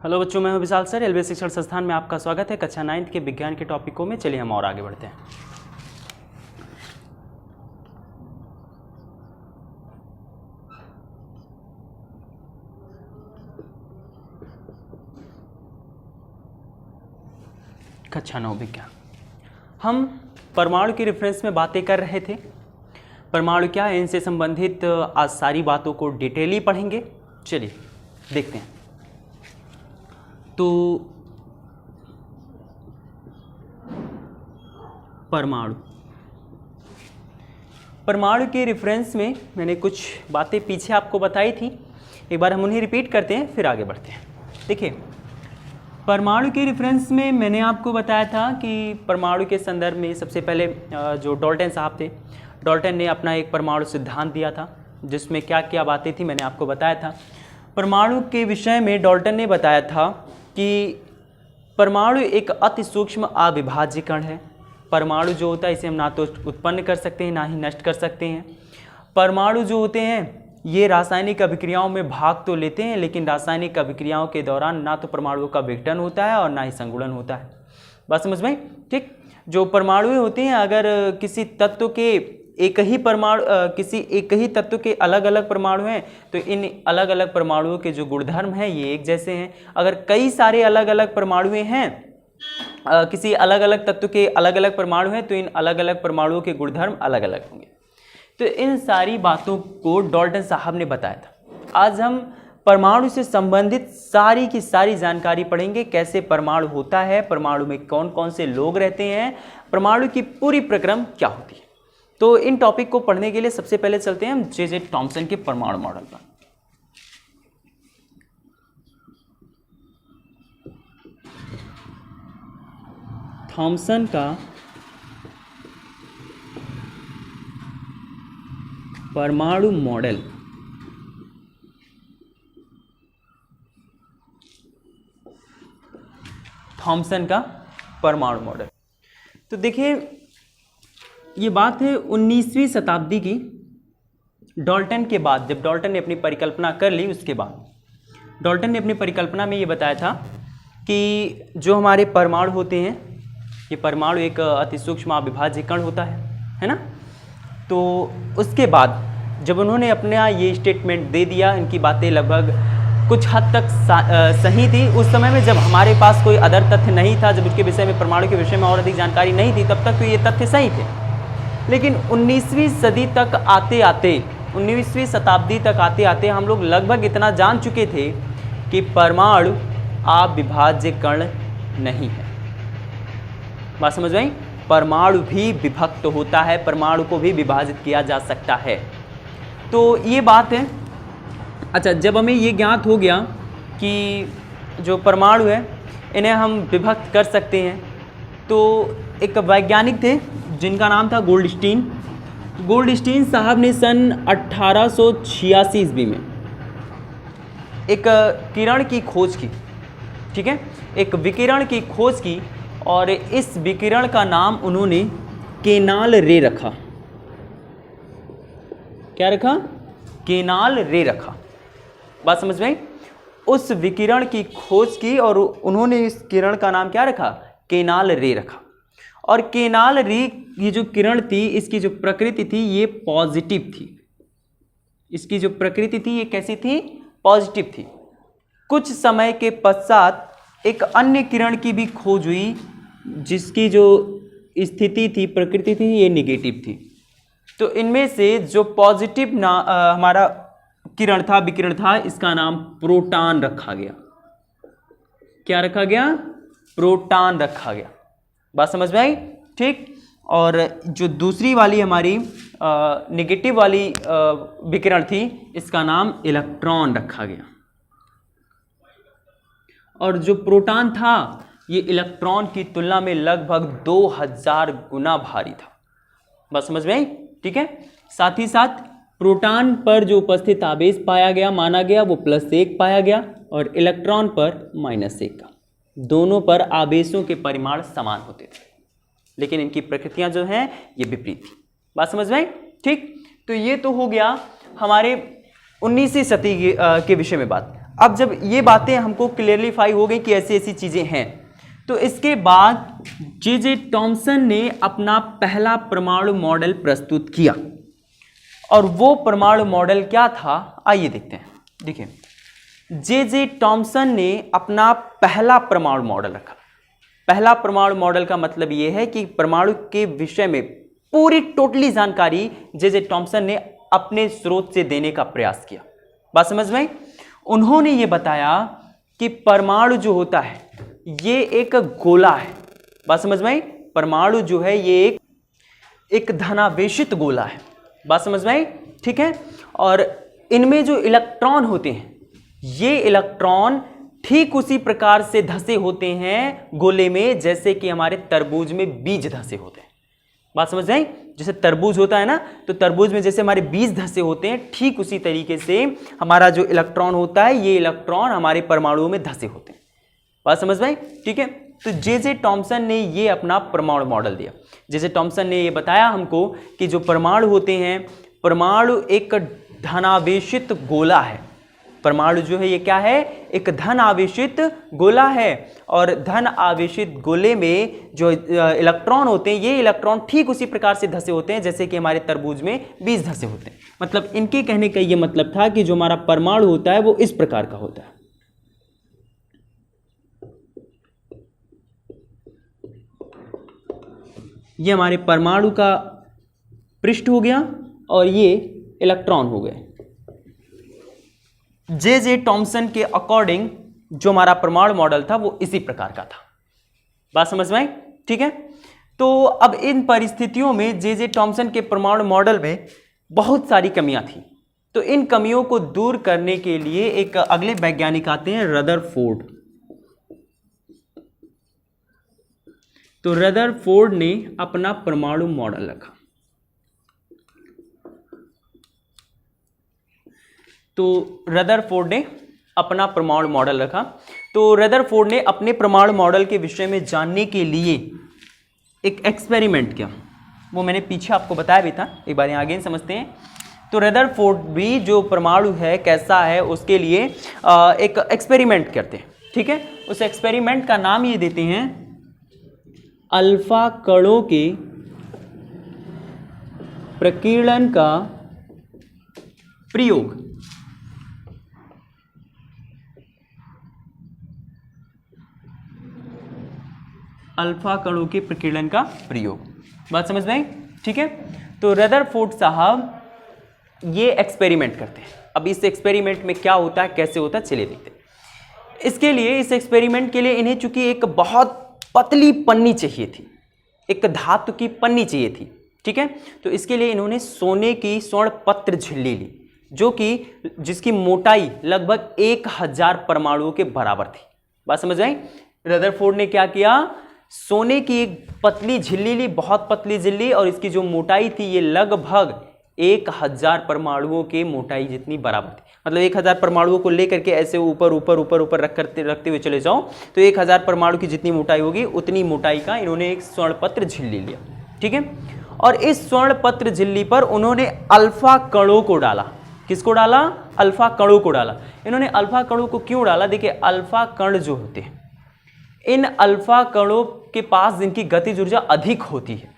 Hello बच्चों, मैं हूं विशाल सर। रेलवे शिक्षण संस्थान में आपका स्वागत है। कक्षा 9 के विज्ञान के टॉपिकों में चलिए हम और आगे बढ़ते हैं। कक्षा 9 विज्ञान, हम परमाणु के रेफरेंस में बातें कर रहे थे। परमाणु क्या है, इनसे संबंधित आज सारी बातों को डिटेली पढ़ेंगे। चलिए देखते हैं। तो परमाणु के रेफरेंस में मैंने कुछ बातें पीछे आपको बताई थी, एक बार हम उन्हें रिपीट करते हैं फिर आगे बढ़ते हैं। देखिए, परमाणु के रेफरेंस में मैंने आपको बताया था कि परमाणु के संदर्भ में सबसे पहले जो डाल्टन साहब थे, डाल्टन ने अपना एक परमाणु सिद्धांत दिया था जिसमें क्या क्या बातें थी मैंने आपको बताया था। परमाणु के विषय में डाल्टन ने बताया था कि परमाणु एक अति सूक्ष्म अविभाज्य कण है। परमाणु जो होता है इसे हम ना तो उत्पन्न कर सकते हैं ना ही नष्ट कर सकते हैं। परमाणु जो होते हैं ये रासायनिक अभिक्रियाओं में भाग तो लेते हैं, लेकिन रासायनिक अभिक्रियाओं के दौरान ना तो परमाणुओं का विघटन होता है और ना ही संगुणन होता है। बात समझ में? ठीक। जो परमाणु होते हैं, अगर किसी तत्व के एक ही तत्व के अलग अलग परमाणु हैं तो इन अलग अलग परमाणुओं के जो गुणधर्म हैं ये एक जैसे हैं। अगर कई सारे अलग अलग परमाणु हैं, किसी अलग अलग तत्व के अलग अलग परमाणु हैं तो इन अलग अलग परमाणुओं के गुणधर्म अलग अलग होंगे। तो इन सारी बातों को डाल्टन साहब ने बताया था। आज हम परमाणु से संबंधित सारी की सारी जानकारी पढ़ेंगे। कैसे परमाणु होता है, परमाणु में कौन कौन से लोग रहते हैं, परमाणु की पूरी प्रक्रम क्या होती है। तो इन टॉपिक को पढ़ने के लिए सबसे पहले चलते हैं हम जे थॉमसन के परमाणु मॉडल पर। थॉमसन का परमाणु मॉडल। थॉमसन का परमाणु मॉडल। तो देखिए, ये बात है 19वीं शताब्दी की। डाल्टन के बाद, जब डाल्टन ने अपनी परिकल्पना कर ली, उसके बाद डाल्टन ने अपनी परिकल्पना में ये बताया था कि जो हमारे परमाणु होते हैं, ये परमाणु एक अति सूक्ष्म अविभाज्य कण होता है ना। तो उसके बाद जब उन्होंने अपना ये स्टेटमेंट दे दिया, इनकी बातें लगभग कुछ हद तक सही थी। उस समय में जब हमारे पास कोई अदर तथ्य नहीं था, जब उसके विषय में, परमाणु के विषय में और अधिक जानकारी नहीं थी, तब तक तो ये तथ्य सही थे। लेकिन 19वीं सदी तक आते आते, 19वीं शताब्दी तक आते आते हम लोग लगभग इतना जान चुके थे कि परमाणु अविभाज्य कण नहीं है। बात समझ में आई? परमाणु भी विभक्त होता है, परमाणु को भी विभाजित किया जा सकता है। तो ये बात है। अच्छा, जब हमें ये ज्ञात हो गया कि जो परमाणु है इन्हें हम विभक्त कर सकते हैं, तो एक वैज्ञानिक थे जिनका नाम था गोल्डस्टीन। गोल्डस्टीन साहब ने सन 1886 ईस्वी में एक किरण की खोज की। ठीक है, एक विकिरण की खोज की और इस विकिरण का नाम उन्होंने केनाल रे रखा। क्या रखा? केनाल रे रखा। बात समझ में आई? उस विकिरण की खोज की और उन्होंने इस किरण का नाम क्या रखा? केनाल रे रखा। और केनाल रे, ये जो किरण थी, इसकी जो प्रकृति थी ये पॉजिटिव थी। इसकी जो प्रकृति थी ये कैसी थी? पॉजिटिव थी। कुछ समय के पश्चात एक अन्य किरण की भी खोज हुई जिसकी जो स्थिति थी, प्रकृति थी, ये निगेटिव थी। तो इनमें से जो पॉजिटिव हमारा किरण था, विकिरण था, इसका नाम प्रोटॉन रखा गया। क्या रखा गया? प्रोटॉन रखा गया। बात समझ में आई? ठीक। और जो दूसरी वाली हमारी नेगेटिव वाली विकिरण थी, इसका नाम इलेक्ट्रॉन रखा गया। और जो प्रोटॉन था ये इलेक्ट्रॉन की तुलना में लगभग 2000 गुना भारी था। बात समझ में आई? ठीक है। साथ ही साथ प्रोटॉन पर जो उपस्थित आवेश पाया गया, माना गया, वो +1 पाया गया और इलेक्ट्रॉन पर -1 का। दोनों पर आवेशों के परिमाण समान होते थे, लेकिन इनकी प्रकृतियां जो हैं ये विपरीत थी। बात समझ में आई? ठीक। तो ये तो हो गया हमारे 19वीं सदी के विषय में बात। अब जब ये बातें हमको क्लियरलीफाई हो गई कि ऐसी ऐसी चीजें हैं, तो इसके बाद जे टॉमसन ने अपना पहला परमाणु मॉडल प्रस्तुत किया। और वो परमाणु मॉडल क्या था, आइए देखते हैं। देखिए, जे टॉमसन ने अपना पहला परमाणु मॉडल रखा। पहला परमाणु मॉडल का मतलब यह है कि परमाणु के विषय में पूरी टोटली जानकारी जे टॉमसन ने अपने स्रोत से देने का प्रयास किया। बात समझ में? उन्होंने ये बताया कि परमाणु जो होता है ये एक गोला है। बात समझ में? परमाणु जो है ये एक धनावेशित गोला है। बात समझ में आई? ठीक है। और इनमें जो इलेक्ट्रॉन होते हैं, ये इलेक्ट्रॉन ठीक उसी प्रकार से धसे होते हैं गोले में जैसे कि हमारे तरबूज में बीज धसे होते हैं। बात समझ आई? जैसे तरबूज होता है ना, तो तरबूज में जैसे हमारे बीज धसे होते हैं, ठीक उसी तरीके से हमारा जो इलेक्ट्रॉन होता है, ये इलेक्ट्रॉन हमारे परमाणुओं में धसे होते हैं। बात समझ में आई? ठीक है। तो जे टॉमसन ने ये अपना परमाणु मॉडल दिया। जे टॉमसन ने ये बताया हमको कि जो परमाणु होते हैं, परमाणु एक धनावेशित गोला है। परमाणु जो है ये क्या है, एक धन आवेशित गोला है। और धन आवेशित गोले में जो इलेक्ट्रॉन होते हैं, ये इलेक्ट्रॉन ठीक उसी प्रकार से धसे होते हैं जैसे कि हमारे तरबूज में बीज धसे होते हैं। मतलब इनके कहने का ये मतलब था कि जो हमारा परमाणु होता है वो इस प्रकार का होता है। ये हमारे परमाणु का पृष्ठ हो गया और ये इलेक्ट्रॉन हो गए। जे टॉमसन के अकॉर्डिंग जो हमारा परमाणु मॉडल था वो इसी प्रकार का था। बात समझ में आई? ठीक है। तो अब इन परिस्थितियों में जे टॉमसन के परमाणु मॉडल में बहुत सारी कमियां थी। तो इन कमियों को दूर करने के लिए एक अगले वैज्ञानिक आते हैं, रदरफोर्ड। तो रदरफोर्ड ने अपना परमाणु मॉडल रखा। तो रदरफोर्ड ने अपना परमाणु मॉडल रखा। तो रदरफोर्ड ने अपने परमाणु मॉडल के विषय में जानने के लिए एक एक्सपेरिमेंट किया। वो मैंने पीछे आपको बताया भी था, एक बार यहाँ आगे समझते हैं। तो रदरफोर्ड भी जो परमाणु है कैसा है उसके लिए एक एक्सपेरिमेंट करते हैं। ठीक है। उस एक्सपेरिमेंट का नाम ये देते हैं अल्फा कणों के प्रकीर्णन का प्रयोग। अल्फा कणों के प्रकीर्णन का प्रयोग। बात समझ में आई? ठीक है। तो रदरफोर्ड साहब ये एक्सपेरिमेंट करते हैं। अब इस एक्सपेरिमेंट में क्या होता है, कैसे होता है, चलिए देखते हैं। इसके लिए, इस एक्सपेरिमेंट के लिए इन्हें चूंकि एक बहुत पतली पन्नी चाहिए थी, एक धातु की पन्नी चाहिए थी। ठीक है। तो इसके लिए इन्होंने सोने की स्वर्ण पत्र झिल्ली ली, जो कि जिसकी मोटाई लगभग 1000 परमाणुओं के बराबर थी। बात समझ आई? रदरफोर्ड ने क्या किया, सोने की एक पतली झिल्ली ली, बहुत पतली झिल्ली, और इसकी जो मोटाई थी ये लगभग 1000 परमाणुओं के मोटाई जितनी बराबर थी। मतलब 1000 परमाणुओं को लेकर के ऐसे ऊपर ऊपर ऊपर ऊपर रखते हुए चले जाओ तो 1000 परमाणु की जितनी मोटाई होगी उतनी मोटाई का इन्होंने एक स्वर्णपत्र झिल्ली लिया। ठीक है। और इस स्वर्णपत्र झिल्ली पर उन्होंने अल्फा कणों को डाला। किसको डाला? अल्फा कणों को डाला। इन्होंने अल्फा कणों को क्यों डाला? देखिए, अल्फा कण जो होते हैं, इन अल्फा कणों के पास जिनकी गतिज ऊर्जा अधिक होती है,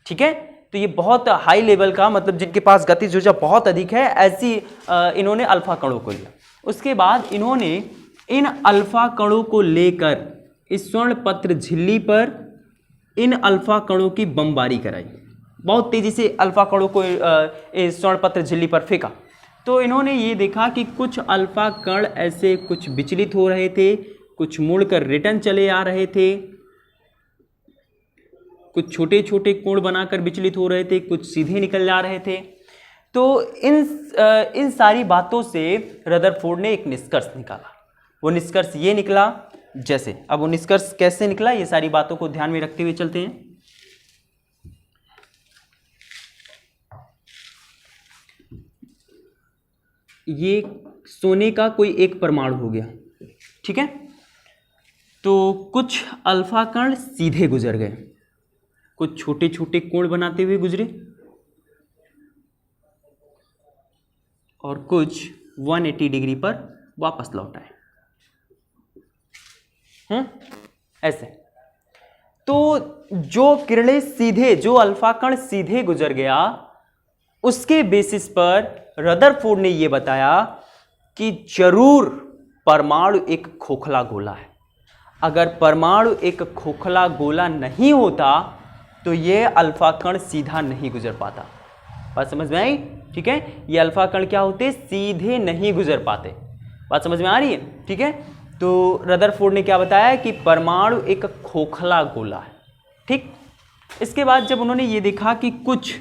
ठीक है, तो ये बहुत हाई लेवल का, मतलब जिनके पास गतिज ऊर्जा बहुत अधिक है, ऐसी इन्होंने अल्फा कणों को लिया। उसके बाद इन्होंने इन अल्फा कणों को लेकर इस स्वर्ण पत्र झिल्ली पर इन अल्फा कणों की बमबारी कराई। बहुत तेजी से अल्फा कणों को इस स्वर्ण पत्र झिल्ली पर फेंका। तो इन्होंने ये देखा कि कुछ अल्फा कण ऐसे कुछ विचलित हो रहे थे, कुछ मुड़कर रिटर्न चले आ रहे थे, कुछ छोटे छोटे कोण बनाकर विचलित हो रहे थे, कुछ सीधे निकल जा रहे थे। तो इन सारी बातों से रदरफोर्ड ने एक निष्कर्ष निकाला। वो निष्कर्ष ये निकला, जैसे अब वो निष्कर्ष कैसे निकला, ये सारी बातों को ध्यान में रखते हुए चलते हैं। ये सोने का कोई एक परमाणु हो गया, ठीक है। तो कुछ अल्फा कण सीधे गुजर गए, कुछ छोटे छोटे कोण बनाते हुए गुजरे, और कुछ 180 डिग्री पर वापस लौट आए। ऐसे तो जो किरणें सीधे, जो अल्फा कण सीधे गुजर गया, उसके बेसिस पर रदरफोर्ड ने यह बताया कि जरूर परमाणु एक खोखला गोला है। अगर परमाणु एक खोखला गोला नहीं होता तो यह अल्फा कण सीधा नहीं गुजर पाता। बात समझ में आई? ठीक है, ये अल्फा कण क्या होते, सीधे नहीं गुजर पाते। बात समझ में आ रही है? ठीक है, तो रदरफोर्ड ने क्या बताया कि परमाणु एक खोखला गोला है। ठीक, इसके बाद जब उन्होंने ये देखा कि कुछ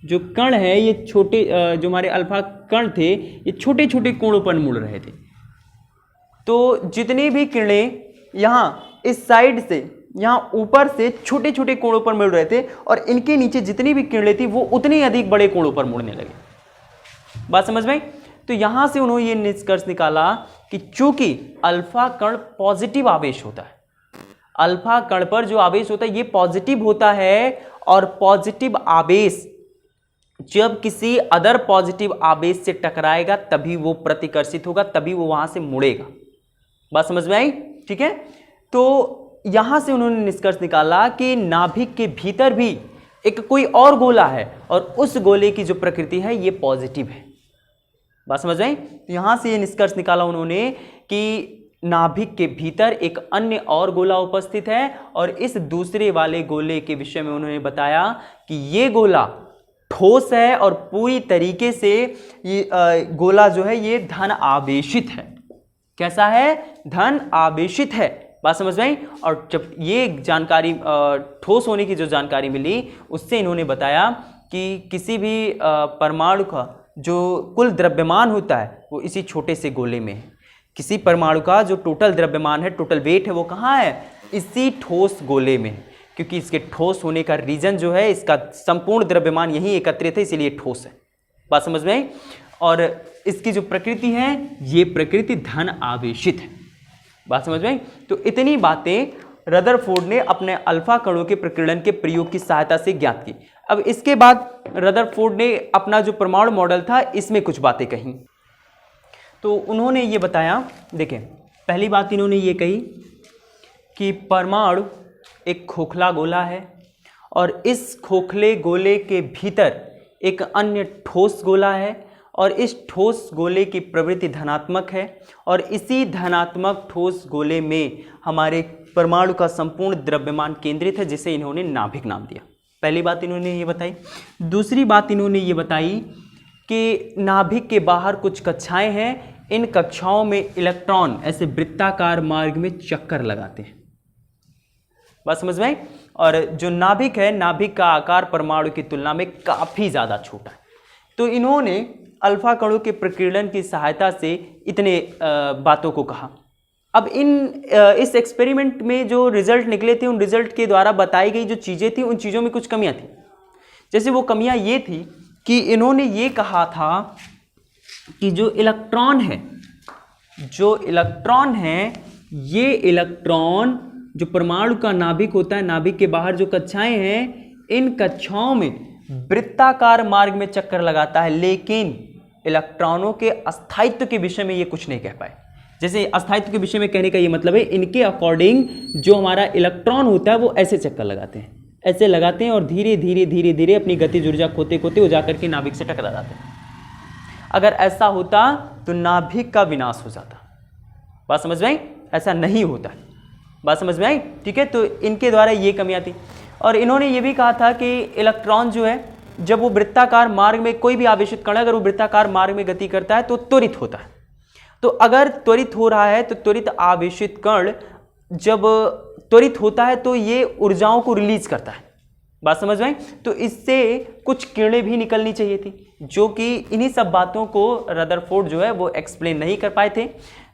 जो कण है ये छोटे, जो हमारे अल्फा कण थे ये छोटे छोटे कोणों पर मुड़ रहे थे, तो जितनी भी किरणें यहाँ इस साइड से, यहाँ ऊपर से छोटे छोटे कोणों पर मुड़ रहे थे और इनके नीचे जितनी भी किरणें थी वो उतनी अधिक बड़े कोणों पर मुड़ने लगे। बात समझ में? तो यहां से उन्होंने ये निष्कर्ष निकाला कि चूंकि अल्फा कण पॉजिटिव आवेश होता है, अल्फा कण पर जो आवेश होता है ये पॉजिटिव होता है, और पॉजिटिव आवेश जब किसी अदर पॉजिटिव आवेश से टकराएगा तभी वो प्रतिकर्षित होगा, तभी वो वहां से मुड़ेगा। बात समझ में आई? ठीक है, तो यहां से उन्होंने निष्कर्ष निकाला कि नाभिक के भीतर भी एक कोई और गोला है और उस गोले की जो प्रकृति है ये पॉजिटिव है। बात समझ आई? तो यहां से ये निष्कर्ष निकाला उन्होंने कि नाभिक के भीतर एक अन्य और गोला उपस्थित है, और इस दूसरे वाले गोले के विषय में उन्होंने बताया कि ये गोला ठोस है और पूरी तरीके से ये गोला जो है ये धन आवेशित है। कैसा है? धन आवेशित है। बात समझ में आई? और जब ये जानकारी ठोस होने की जो जानकारी मिली उससे इन्होंने बताया कि किसी भी परमाणु का जो कुल द्रव्यमान होता है वो इसी छोटे से गोले में है। किसी परमाणु का जो टोटल द्रव्यमान है, टोटल वेट है, वो कहाँ है? इसी ठोस गोले में है, क्योंकि इसके ठोस होने का रीजन जो है, इसका संपूर्ण द्रव्यमान यहीं एकत्रित है, इसीलिए ठोस है। बात समझ में आई? और इसकी जो प्रकृति है ये प्रकृति धन आवेशित है। बात समझ में आई? तो इतनी बातें रदरफोर्ड ने अपने अल्फा कणों के प्रकीर्णन के प्रयोग की सहायता से ज्ञात की। अब इसके बाद रदरफोर्ड ने अपना जो परमाणु मॉडल था इसमें कुछ बातें कही। तो उन्होंने ये बताया, देखें, पहली बात इन्होंने ये कही कि परमाणु एक खोखला गोला है और इस खोखले गोले के भीतर एक अन्य ठोस गोला है, और इस ठोस गोले की प्रवृत्ति धनात्मक है, और इसी धनात्मक ठोस गोले में हमारे परमाणु का संपूर्ण द्रव्यमान केंद्रित है, जिसे इन्होंने नाभिक नाम दिया। पहली बात इन्होंने ये बताई। दूसरी बात इन्होंने ये बताई कि नाभिक के बाहर कुछ कक्षाएं हैं, इन कक्षाओं में इलेक्ट्रॉन ऐसे वृत्ताकार मार्ग में चक्कर लगाते हैं। बात समझ में आई? और जो नाभिक है, नाभिक का आकार परमाणु की तुलना में काफ़ी ज़्यादा छोटा है। तो इन्होंने अल्फा कणों के प्रकीर्णन की सहायता से इतने बातों को कहा। अब इस एक्सपेरिमेंट में जो रिजल्ट निकले थे, उन रिजल्ट के द्वारा बताई गई जो चीज़ें थी, उन चीज़ों में कुछ कमियां थी। जैसे वो कमियां ये थी कि इन्होंने ये कहा था कि जो इलेक्ट्रॉन है ये इलेक्ट्रॉन जो परमाणु का नाभिक होता है, नाभिक के बाहर जो कक्षाएं हैं, इन कक्षाओं में वृत्ताकार मार्ग में चक्कर लगाता है, लेकिन इलेक्ट्रॉनों के अस्थायित्व के विषय में ये कुछ नहीं कह पाए। जैसे अस्थायित्व के विषय में कहने का ये मतलब है, इनके अकॉर्डिंग जो हमारा इलेक्ट्रॉन होता है वो ऐसे चक्कर लगाते हैं, ऐसे लगाते हैं और धीरे धीरे धीरे धीरे अपनी गतिज ऊर्जा खोते खोते वो जाकर के नाभिक से टकरा जाते हैं। अगर ऐसा होता तो नाभिक का विनाश हो जाता। बात समझ में आई? ऐसा नहीं होता। बात समझ में आई? ठीक है, तो इनके द्वारा ये कमियां थी। और इन्होंने ये भी कहा था कि इलेक्ट्रॉन जो है, जब वो वृत्ताकार मार्ग में, कोई भी आवेशित कण अगर वो वृत्ताकार मार्ग में गति करता है तो त्वरित होता है। तो अगर त्वरित हो रहा है तो त्वरित आवेशित कण जब त्वरित होता है तो ये ऊर्जाओं को रिलीज करता है। बात समझ में आई? तो इससे कुछ किरणें भी निकलनी चाहिए थी, जो कि इन्हीं सब बातों को रदरफोर्ड जो है वो एक्सप्लेन नहीं कर पाए थे।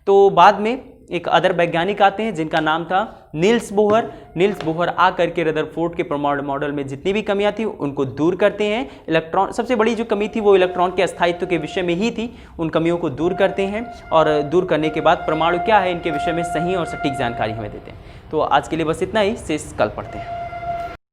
तो बाद में एक अदर वैज्ञानिक आते हैं जिनका नाम था नील्स बोहर। नील्स बोहर आकर के रदरफोर्ड के परमाणु मॉडल में जितनी भी कमियां थी उनको दूर करते हैं। इलेक्ट्रॉन, सबसे बड़ी जो कमी थी वो इलेक्ट्रॉन के अस्थायित्व के विषय में ही थी, उन कमियों को दूर करते हैं और दूर करने के बाद परमाणु क्या है इनके विषय में सही और सटीक जानकारी हमें देते हैं। तो आज के लिए बस इतना ही, शेष कल पढ़ते हैं।